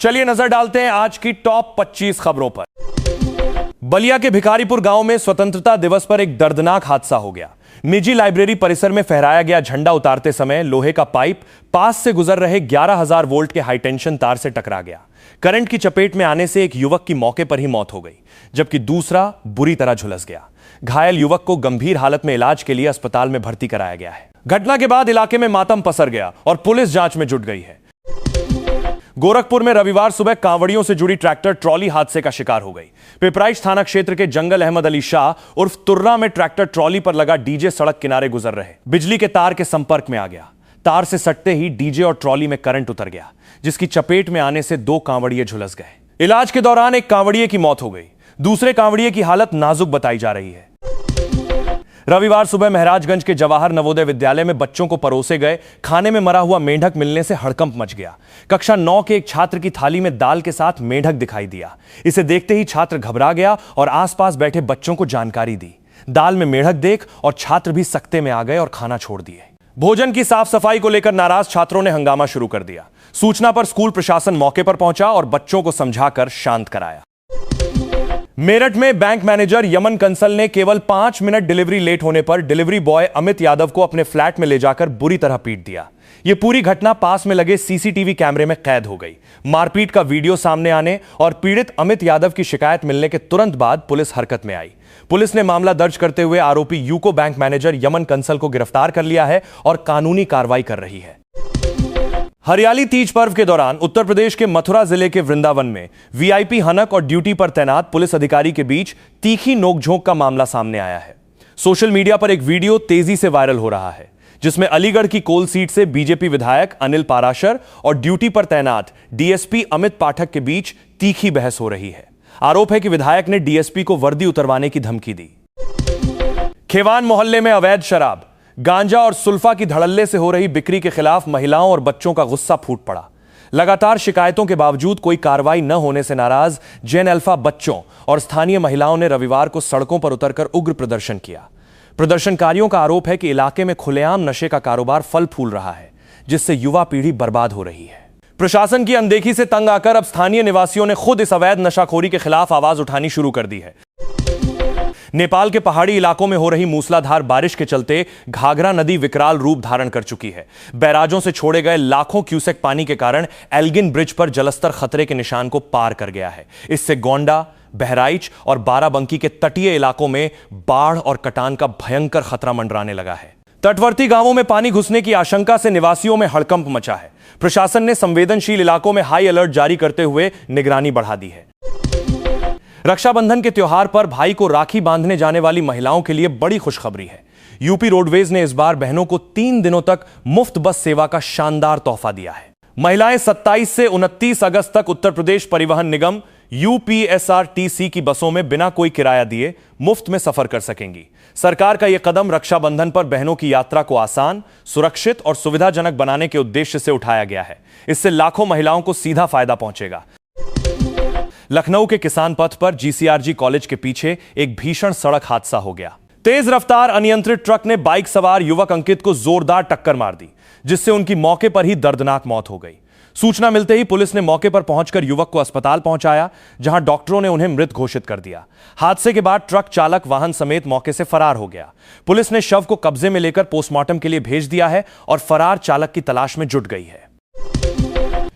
चलिए नजर डालते हैं आज की टॉप 25 खबरों पर। बलिया के भिखारीपुर गांव में स्वतंत्रता दिवस पर एक दर्दनाक हादसा हो गया। निजी लाइब्रेरी परिसर में फहराया गया झंडा उतारते समय लोहे का पाइप पास से गुजर रहे 11,000 वोल्ट के हाईटेंशन तार से टकरा गया। करंट की चपेट में आने से एक युवक की मौके पर ही मौत हो गई, जबकि दूसरा बुरी तरह झुलस गया। घायल युवक को गंभीर हालत में इलाज के लिए अस्पताल में भर्ती कराया गया है। घटना के बाद इलाके में मातम पसर गया और पुलिस जांच में जुट गई है। गोरखपुर में रविवार सुबह कांवड़ियों से जुड़ी ट्रैक्टर ट्रॉली हादसे का शिकार हो गई। पिपराइच थाना क्षेत्र के जंगल अहमद अली शाह उर्फ तुर्रा में ट्रैक्टर ट्रॉली पर लगा डीजे सड़क किनारे गुजर रहे बिजली के तार के संपर्क में आ गया। तार से सटते ही डीजे और ट्रॉली में करंट उतर गया, जिसकी चपेट में आने से 2 कांवड़िए झुलस गए। इलाज के दौरान एक कांवड़िए की मौत हो गई, दूसरे कांवड़िए की हालत नाजुक बताई जा रही है। रविवार सुबह महाराजगंज के जवाहर नवोदय विद्यालय में बच्चों को परोसे गए खाने में मरा हुआ मेंढक मिलने से हड़कंप मच गया। कक्षा 9 के एक छात्र की थाली में दाल के साथ मेंढक दिखाई दिया। इसे देखते ही छात्र घबरा गया और आसपास बैठे बच्चों को जानकारी दी। दाल में मेंढक देख और छात्र भी सकते में आ गए और खाना छोड़ दिए। भोजन की साफ सफाई को लेकर नाराज छात्रों ने हंगामा शुरू कर दिया। सूचना पर स्कूल प्रशासन मौके पर पहुंचा और बच्चों को समझाकर शांत कराया। मेरठ में बैंक मैनेजर यमन कंसल ने केवल 5 मिनट डिलीवरी लेट होने पर डिलीवरी बॉय अमित यादव को अपने फ्लैट में ले जाकर बुरी तरह पीट दिया। यह पूरी घटना पास में लगे सीसीटीवी कैमरे में कैद हो गई। मारपीट का वीडियो सामने आने और पीड़ित अमित यादव की शिकायत मिलने के तुरंत बाद पुलिस हरकत में आई। पुलिस ने मामला दर्ज करते हुए आरोपी UCO bank manager Yemen Kansal को गिरफ्तार कर लिया है और कानूनी कार्रवाई कर रही है। हरियाली तीज पर्व के दौरान उत्तर प्रदेश के मथुरा जिले के वृंदावन में वीआईपी हनक और ड्यूटी पर तैनात पुलिस अधिकारी के बीच तीखी नोकझोंक का मामला सामने आया है। सोशल मीडिया पर एक वीडियो तेजी से वायरल हो रहा है, जिसमें अलीगढ़ की कोल सीट से बीजेपी विधायक अनिल पाराशर और ड्यूटी पर तैनात डीएसपी अमित पाठक के बीच तीखी बहस हो रही है। आरोप है कि विधायक ने डीएसपी को वर्दी उतरवाने की धमकी दी। खेवान मोहल्ले में अवैध शराब, गांजा और सुल्फा की धड़ल्ले से हो रही बिक्री के खिलाफ महिलाओं और बच्चों का गुस्सा फूट पड़ा। लगातार शिकायतों के बावजूद कोई कार्रवाई न होने से नाराज जेन अल्फा बच्चों और स्थानीय महिलाओं ने रविवार को सड़कों पर उतरकर उग्र प्रदर्शन किया। प्रदर्शनकारियों का आरोप है कि इलाके में खुलेआम नशे का कारोबार फल फूल रहा है, जिससे युवा पीढ़ी बर्बाद हो रही है। प्रशासन की अनदेखी से तंग आकर अब स्थानीय निवासियों ने खुद इस अवैध नशाखोरी के खिलाफ आवाज उठानी शुरू कर दी है। नेपाल के पहाड़ी इलाकों में हो रही मूसलाधार बारिश के चलते घाघरा नदी विकराल रूप धारण कर चुकी है। बैराजों से छोड़े गए लाखों क्यूसेक पानी के कारण एल्गिन ब्रिज पर जलस्तर खतरे के निशान को पार कर गया है। इससे गोंडा, बहराइच और बाराबंकी के तटीय इलाकों में बाढ़ और कटान का भयंकर खतरा मंडराने लगा है। तटवर्ती गांवों में पानी घुसने की आशंका से निवासियों में हड़कंप मचा है। प्रशासन ने संवेदनशील इलाकों में हाई अलर्ट जारी करते हुए निगरानी बढ़ा दी है। रक्षाबंधन के त्योहार पर भाई को राखी बांधने जाने वाली महिलाओं के लिए बड़ी खुशखबरी है। यूपी रोडवेज ने इस बार बहनों को 3 दिनों तक मुफ्त बस सेवा का शानदार तोहफा दिया है। महिलाएं 27 से 29 अगस्त तक उत्तर प्रदेश परिवहन निगम यूपीएसआरटीसी की बसों में बिना कोई किराया दिए मुफ्त में सफर कर सकेंगी। सरकार का यह कदम रक्षाबंधन पर बहनों की यात्रा को आसान, सुरक्षित और सुविधाजनक बनाने के उद्देश्य से उठाया गया है। इससे लाखों महिलाओं को सीधा फायदा पहुंचेगा। लखनऊ के किसान पथ पर जीसीआरजी कॉलेज के पीछे एक भीषण सड़क हादसा हो गया। तेज रफ्तार अनियंत्रित ट्रक ने बाइक सवार युवक अंकित को जोरदार टक्कर मार दी, जिससे उनकी मौके पर ही दर्दनाक मौत हो गई। सूचना मिलते ही पुलिस ने मौके पर पहुंचकर युवक को अस्पताल पहुंचाया, जहां डॉक्टरों ने उन्हें मृत घोषित कर दिया। हादसे के बाद ट्रक चालक वाहन समेत मौके से फरार हो गया। पुलिस ने शव को कब्जे में लेकर पोस्टमार्टम के लिए भेज दिया है और फरार चालक की तलाश में जुट गई है।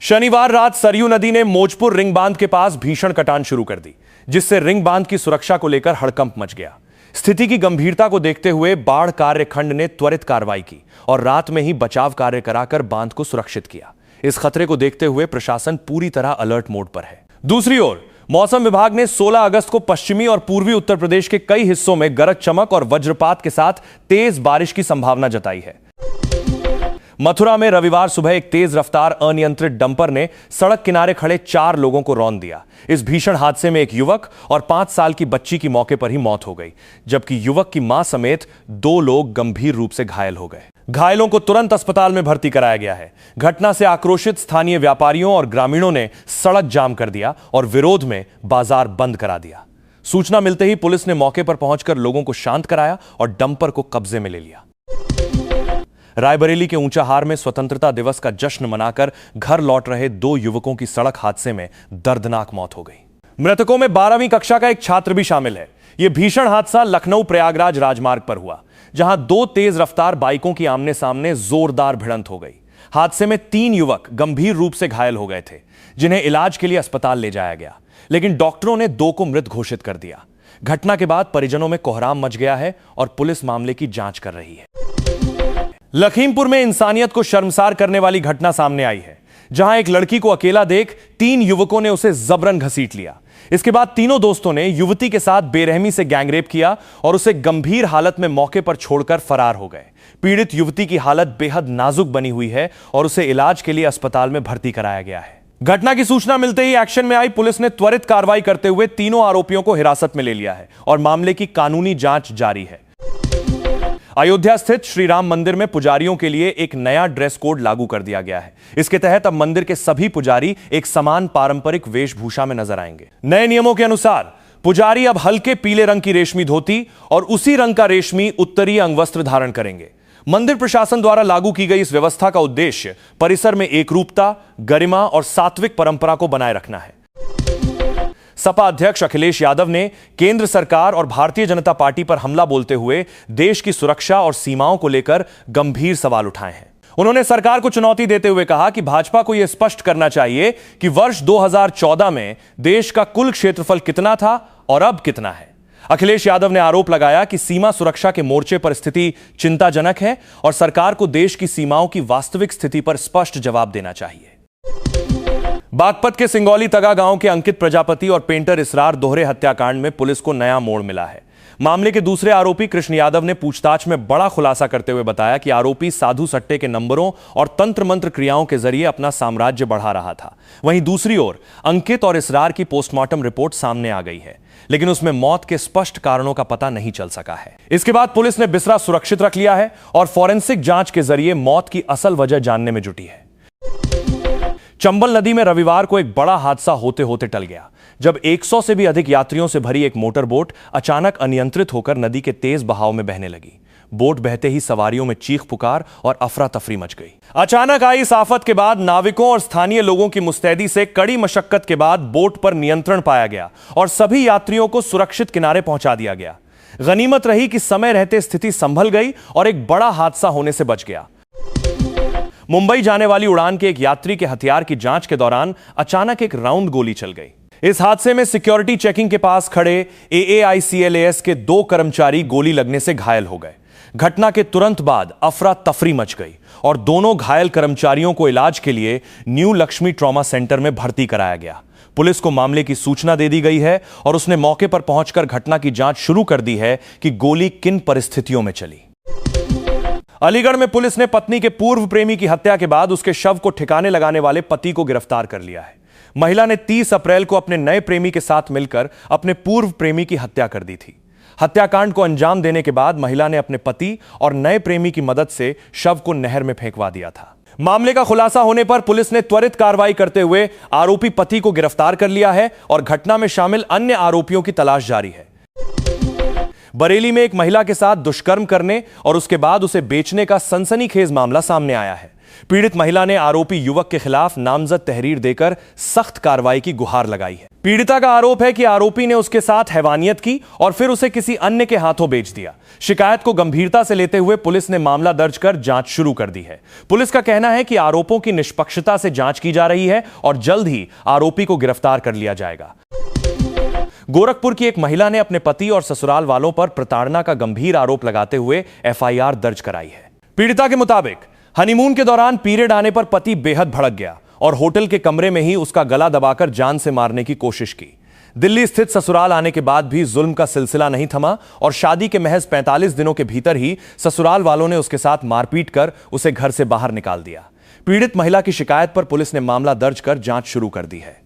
शनिवार रात सरयू नदी ने मौजपुर रिंग बांध के पास भीषण कटान शुरू कर दी, जिससे रिंग बांध की सुरक्षा को लेकर हड़कंप मच गया। स्थिति की गंभीरता को देखते हुए बाढ़ कार्य खंड ने त्वरित कार्रवाई की और रात में ही बचाव कार्य कराकर बांध को सुरक्षित किया। इस खतरे को देखते हुए प्रशासन पूरी तरह अलर्ट मोड पर है। दूसरी ओर मौसम विभाग ने 16 अगस्त को पश्चिमी और पूर्वी उत्तर प्रदेश के कई हिस्सों में गरज चमक और वज्रपात के साथ तेज बारिश की संभावना जताई है। मथुरा में रविवार सुबह एक तेज रफ्तार अनियंत्रित डंपर ने सड़क किनारे खड़े 4 लोगों को रौंद दिया। इस भीषण हादसे में एक युवक और 5 साल की बच्ची की मौके पर ही मौत हो गई, जबकि युवक की मां समेत 2 लोग गंभीर रूप से घायल हो गए। घायलों को तुरंत अस्पताल में भर्ती कराया गया है। घटना से आक्रोशित स्थानीय व्यापारियों और ग्रामीणों ने सड़क जाम कर दिया और विरोध में बाजार बंद करा दिया। सूचना मिलते ही पुलिस ने मौके पर पहुंचकर लोगों को शांत कराया और डंपर को कब्जे में ले लिया। रायबरेली के ऊंचाहार में स्वतंत्रता दिवस का जश्न मनाकर घर लौट रहे 2 युवकों की सड़क हादसे में दर्दनाक मौत हो गई। मृतकों में 12वीं कक्षा का एक छात्र भी शामिल है। यह भीषण हादसा लखनऊ प्रयागराज राजमार्ग पर हुआ, जहां 2 तेज रफ्तार बाइकों की आमने सामने जोरदार भिड़ंत हो गई। हादसे में 3 युवक गंभीर रूप से घायल हो गए थे, जिन्हें इलाज के लिए अस्पताल ले जाया गया, लेकिन डॉक्टरों ने 2 को मृत घोषित कर दिया। घटना के बाद परिजनों में कोहराम मच गया है और पुलिस मामले की जांच कर रही है। लखीमपुर में इंसानियत को शर्मसार करने वाली घटना सामने आई है, जहां एक लड़की को अकेला देख 3 युवकों ने उसे जबरन घसीट लिया। इसके बाद तीनों दोस्तों ने युवती के साथ बेरहमी से गैंगरेप किया और उसे गंभीर हालत में मौके पर छोड़कर फरार हो गए। पीड़ित युवती की हालत बेहद नाजुक बनी हुई है और उसे इलाज के लिए अस्पताल में भर्ती कराया गया है। घटना की सूचना मिलते ही एक्शन में आई पुलिस ने त्वरित कार्रवाई करते हुए तीनों आरोपियों को हिरासत में ले लिया है और मामले की कानूनी जांच जारी है। अयोध्या स्थित श्री राम मंदिर में पुजारियों के लिए एक नया ड्रेस कोड लागू कर दिया गया है। इसके तहत अब मंदिर के सभी पुजारी एक समान पारंपरिक वेशभूषा में नजर आएंगे। नए नियमों के अनुसार पुजारी अब हल्के पीले रंग की रेशमी धोती और उसी रंग का रेशमी उत्तरीय अंगवस्त्र धारण करेंगे। मंदिर प्रशासन द्वारा लागू की गई इस व्यवस्था का उद्देश्य परिसर में एकरूपता, गरिमा और सात्विक परंपरा को बनाए रखना है। सपा अध्यक्ष अखिलेश यादव ने केंद्र सरकार और भारतीय जनता पार्टी पर हमला बोलते हुए देश की सुरक्षा और सीमाओं को लेकर गंभीर सवाल उठाए हैं। उन्होंने सरकार को चुनौती देते हुए कहा कि भाजपा को यह स्पष्ट करना चाहिए कि वर्ष 2014 में देश का कुल क्षेत्रफल कितना था और अब कितना है। अखिलेश यादव ने आरोप लगाया कि सीमा सुरक्षा के मोर्चे पर स्थिति चिंताजनक है और सरकार को देश की सीमाओं की वास्तविक स्थिति पर स्पष्ट जवाब देना चाहिए। बागपत के सिंगौली तगा गांव के अंकित प्रजापति और पेंटर इसरार दोहरे हत्याकांड में पुलिस को नया मोड़ मिला है। मामले के दूसरे आरोपी कृष्ण यादव ने पूछताछ में बड़ा खुलासा करते हुए बताया कि आरोपी साधु सट्टे के नंबरों और तंत्र मंत्र क्रियाओं के जरिए अपना साम्राज्य बढ़ा रहा था। वहीं दूसरी ओर अंकित और इसरार की पोस्टमार्टम रिपोर्ट सामने आ गई है, लेकिन उसमें मौत के स्पष्ट कारणों का पता नहीं चल सका है। इसके बाद पुलिस ने बिस्तरा सुरक्षित रख लिया है और फॉरेंसिक जांच के जरिए मौत की असल वजह जानने में जुटी है। चंबल नदी में रविवार को एक बड़ा हादसा होते होते टल गया, जब 100 से भी अधिक यात्रियों से भरी एक मोटर बोट अचानक अनियंत्रित होकर नदी के तेज बहाव में बहने लगी। बोट बहते ही सवारियों में चीख पुकार और अफरा तफरी मच गई। अचानक आई इस आफत के बाद नाविकों और स्थानीय लोगों की मुस्तैदी से कड़ी मशक्कत के बाद बोट पर नियंत्रण पाया गया और सभी यात्रियों को सुरक्षित किनारे पहुंचा दिया गया। गनीमत रही कि समय रहते स्थिति संभल गई और एक बड़ा हादसा होने से बच गया। मुंबई जाने वाली उड़ान के एक यात्री के हथियार की जांच के दौरान अचानक एक राउंड गोली चल गई। इस हादसे में सिक्योरिटी चेकिंग के पास खड़े AAICLAS के 2 कर्मचारी गोली लगने से घायल हो गए। घटना के तुरंत बाद अफरा तफरी मच गई और दोनों घायल कर्मचारियों को इलाज के लिए न्यू लक्ष्मी ट्रॉमा सेंटर में भर्ती कराया गया। पुलिस को मामले की सूचना दे दी गई है और उसने मौके पर पहुंचकर घटना की जांच शुरू कर दी है कि गोली किन परिस्थितियों में चली। अलीगढ़ में पुलिस ने पत्नी के पूर्व प्रेमी की हत्या के बाद उसके शव को ठिकाने लगाने वाले पति को गिरफ्तार कर लिया है। महिला ने 30 अप्रैल को अपने नए प्रेमी के साथ मिलकर अपने पूर्व प्रेमी की हत्या कर दी थी। हत्याकांड को अंजाम देने के बाद महिला ने अपने पति और नए प्रेमी की मदद से शव को नहर में फेंकवा दिया था। मामले का खुलासा होने पर पुलिस ने त्वरित कार्रवाई करते हुए आरोपी पति को गिरफ्तार कर लिया है और घटना में शामिल अन्य आरोपियों की तलाश जारी है। बरेली में एक महिला के साथ दुष्कर्म करने और उसके बाद उसे बेचने का सनसनीखेज मामला सामने आया है। पीड़ित महिला ने आरोपी युवक के खिलाफ नामजद तहरीर देकर सख्त कार्रवाई की गुहार लगाई है। पीड़िता का आरोप है कि आरोपी ने उसके साथ हैवानियत की और फिर उसे किसी अन्य के हाथों बेच दिया। शिकायत को गंभीरता से लेते हुए पुलिस ने मामला दर्ज कर जांच शुरू कर दी है। पुलिस का कहना है कि आरोपों की निष्पक्षता से जांच की जा रही है और जल्द ही आरोपी को गिरफ्तार कर लिया जाएगा। गोरखपुर की एक महिला ने अपने पति और ससुराल वालों पर प्रताड़ना का गंभीर आरोप लगाते हुए FIR दर्ज कराई है। पीड़िता के मुताबिक हनीमून के दौरान पीरियड आने पर पति बेहद भड़क गया और होटल के कमरे में ही उसका गला दबाकर जान से मारने की कोशिश की। दिल्ली स्थित ससुराल आने के बाद भी जुल्म का सिलसिला नहीं थमा और शादी के महज 45 दिनों के भीतर ही ससुराल वालों ने उसके साथ मारपीट कर उसे घर से बाहर निकाल दिया। पीड़ित महिला की शिकायत पर पुलिस ने मामला दर्ज कर जांच शुरू कर दी है।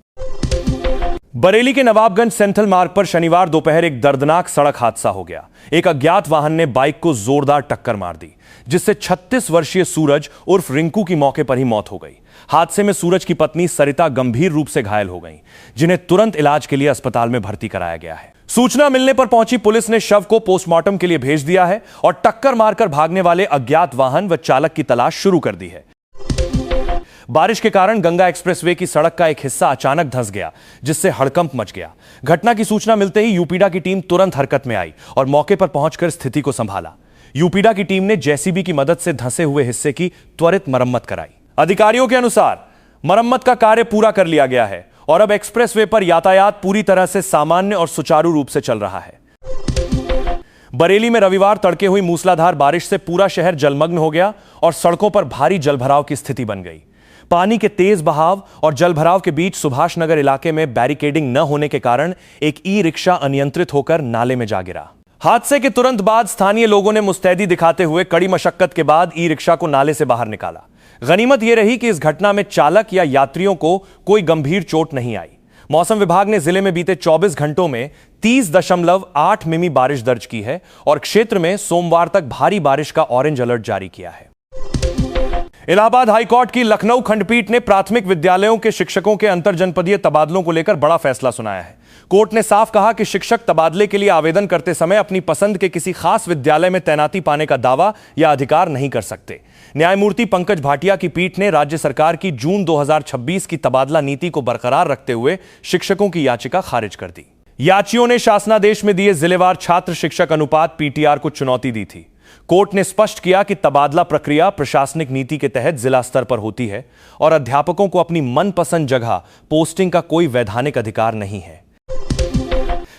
बरेली के नवाबगंज सेंट्रल मार्ग पर शनिवार दोपहर एक दर्दनाक सड़क हादसा हो गया। एक अज्ञात वाहन ने बाइक को जोरदार टक्कर मार दी, जिससे 36 वर्षीय सूरज उर्फ रिंकू की मौके पर ही मौत हो गई। हादसे में सूरज की पत्नी सरिता गंभीर रूप से घायल हो गई, जिन्हें तुरंत इलाज के लिए अस्पताल में भर्ती कराया गया है। सूचना मिलने पर पहुंची पुलिस ने शव को पोस्टमार्टम के लिए भेज दिया है और टक्कर मारकर भागने वाले अज्ञात वाहन व चालक की तलाश शुरू कर दी है। बारिश के कारण गंगा एक्सप्रेसवे की सड़क का एक हिस्सा अचानक धंस गया, जिससे हड़कंप मच गया। घटना की सूचना मिलते ही यूपीडा की टीम तुरंत हरकत में आई और मौके पर पहुंचकर स्थिति को संभाला। यूपीडा की टीम ने जेसीबी की मदद से धंसे हुए हिस्से की त्वरित मरम्मत कराई। अधिकारियों के अनुसार मरम्मत का कार्य पूरा कर लिया गया है और अब एक्सप्रेसवे पर यातायात पूरी तरह से सामान्य और सुचारू रूप से चल रहा है। बरेली में रविवार तड़के हुई मूसलाधार बारिश से पूरा शहर जलमग्न हो गया और सड़कों पर भारी जलभराव की स्थिति बन गई। पानी के तेज बहाव और जलभराव के बीच सुभाष नगर इलाके में बैरिकेडिंग न होने के कारण एक ई रिक्शा अनियंत्रित होकर नाले में जा गिरा। हादसे के तुरंत बाद स्थानीय लोगों ने मुस्तैदी दिखाते हुए कड़ी मशक्कत के बाद ई रिक्शा को नाले से बाहर निकाला। गनीमत यह रही कि इस घटना में चालक या यात्रियों को कोई गंभीर चोट नहीं आई। मौसम विभाग ने जिले में बीते 24 घंटों में 30.8 मिमी बारिश दर्ज की है और क्षेत्र में सोमवार तक भारी बारिश का ऑरेंज अलर्ट जारी किया है। इलाहाबाद हाईकोर्ट की लखनऊ खंडपीठ ने प्राथमिक विद्यालयों के शिक्षकों के अंतरजनपदीय तबादलों को लेकर बड़ा फैसला सुनाया है। कोर्ट ने साफ कहा कि शिक्षक तबादले के लिए आवेदन करते समय अपनी पसंद के किसी खास विद्यालय में तैनाती पाने का दावा या अधिकार नहीं कर सकते। न्यायमूर्ति पंकज भाटिया की पीठ ने राज्य सरकार की जून 2026 की तबादला नीति को बरकरार रखते हुए शिक्षकों की याचिका खारिज कर दी। याचियों ने शासनादेश में दिए जिलेवार छात्र शिक्षक अनुपात पीटीआर को चुनौती दी थी। कोर्ट ने स्पष्ट किया कि तबादला प्रक्रिया प्रशासनिक नीति के तहत जिला स्तर पर होती है और अध्यापकों को अपनी मनपसंद जगह पोस्टिंग का कोई वैधानिक अधिकार नहीं है।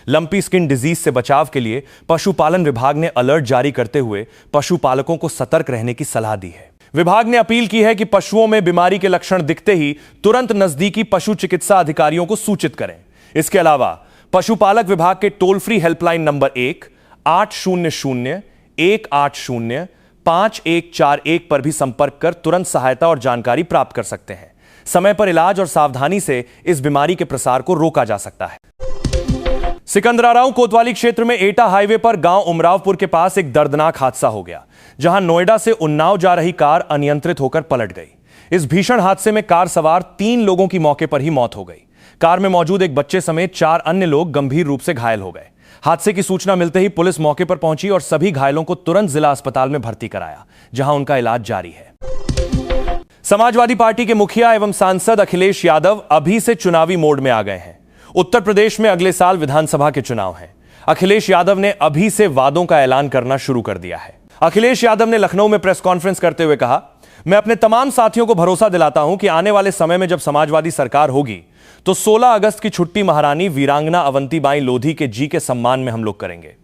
लंपी स्किन डिजीज से बचाव के लिए पशुपालन विभाग ने अलर्ट जारी करते हुए पशुपालकों को सतर्क रहने की सलाह दी है। विभाग ने अपील की है कि पशुओं में बीमारी के लक्षण दिखते ही तुरंत नजदीकी पशु चिकित्सा अधिकारियों को सूचित करें। इसके अलावा पशुपालक विभाग के टोल फ्री हेल्पलाइन नंबर 1-800-180-5141 पर भी संपर्क कर तुरंत सहायता और जानकारी प्राप्त कर सकते हैं। समय पर इलाज और सावधानी से इस बीमारी के प्रसार को रोका जा सकता है। सिकंदराराव कोतवाली क्षेत्र में एटा हाईवे पर गांव उमरावपुर के पास एक दर्दनाक हादसा हो गया, जहां नोएडा से उन्नाव जा रही कार अनियंत्रित होकर पलट गई। इस भीषण हादसे में कार सवार 3 लोगों की मौके पर ही मौत हो गई। कार में मौजूद एक बच्चे समेत 4 अन्य लोग गंभीर रूप से घायल हो गए। हादसे की सूचना मिलते ही पुलिस मौके पर पहुंची और सभी घायलों को तुरंत जिला अस्पताल में भर्ती कराया, जहां उनका इलाज जारी है। समाजवादी पार्टी के मुखिया एवं सांसद अखिलेश यादव अभी से चुनावी मोड में आ गए हैं। उत्तर प्रदेश में अगले साल विधानसभा के चुनाव हैं। अखिलेश यादव ने अभी से वादों का ऐलान करना शुरू कर दिया है। अखिलेश यादव ने लखनऊ में प्रेस कॉन्फ्रेंस करते हुए कहा, मैं अपने तमाम साथियों को भरोसा दिलाता हूं कि आने वाले समय में जब समाजवादी सरकार होगी तो 16 अगस्त की छुट्टी महारानी वीरांगना अवंतीबाई लोधी के जी के सम्मान में हम लोग करेंगे।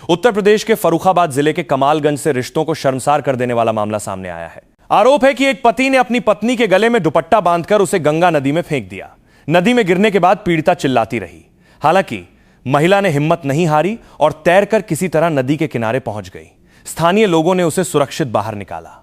उत्तर प्रदेश के फर्रुखाबाद जिले के कमालगंज से रिश्तों को शर्मसार कर देने वाला मामला सामने आया है। आरोप है कि एक पति ने अपनी पत्नी के गले में दुपट्टा बांधकर उसे गंगा नदी में फेंक दिया। नदी में गिरने के बाद पीड़िता चिल्लाती रही। हालांकि महिला ने हिम्मत नहीं हारी और तैरकर किसी तरह नदी के किनारे पहुंच गई। स्थानीय लोगों ने उसे सुरक्षित बाहर निकाला।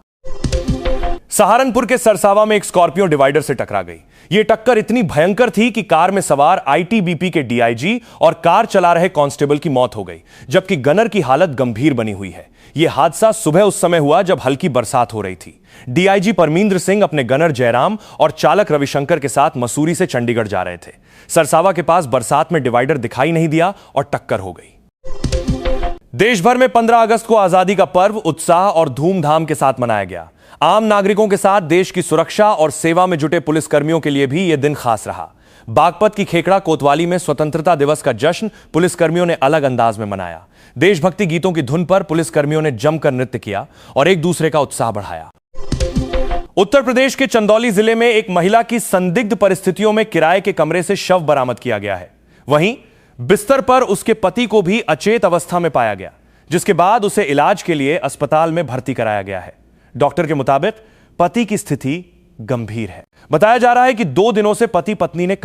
सहारनपुर के सरसावा में एक स्कॉर्पियो डिवाइडर से टकरा गई। यह टक्कर इतनी भयंकर थी कि कार में सवार आईटीबीपी के डीआईजी और कार चला रहे कांस्टेबल की मौत हो गई, जबकि गनर की हालत गंभीर बनी हुई है। यह हादसा सुबह उस समय हुआ जब हल्की बरसात हो रही थी। डीआईजी परमिंदर सिंह अपने गनर जयराम और चालक रविशंकर के साथ मसूरी से चंडीगढ़ जा रहे थे। सरसावा के पास बरसात में डिवाइडर दिखाई नहीं दिया और टक्कर हो गई। देश भर में 15 अगस्त को आजादी का पर्व उत्साह और धूमधाम के साथ मनाया गया। आम नागरिकों के साथ देश की सुरक्षा और सेवा में जुटे पुलिसकर्मियों के लिए भी यह दिन खास रहा। बागपत की खेकड़ा कोतवाली में स्वतंत्रता दिवस का जश्न पुलिसकर्मियों ने अलग अंदाज में मनाया। देशभक्ति गीतों की धुन पर पुलिसकर्मियों ने जमकर नृत्य किया और एक दूसरे का उत्साह बढ़ाया। उत्तर प्रदेश के चंदौली जिले में एक महिला की संदिग्ध परिस्थितियों में किराए के कमरे से शव बरामद किया गया है। वहीं बिस्तर पर उसके पति को भी अचेत अवस्था में पाया गया, जिसके बाद उसे इलाज के लिए अस्पताल में भर्ती कराया गया है। डॉक्टर के मुताबिक पति की स्थिति गंभीर है। बताया जा रहा है कि 2 दिनों से पति पत्नी ने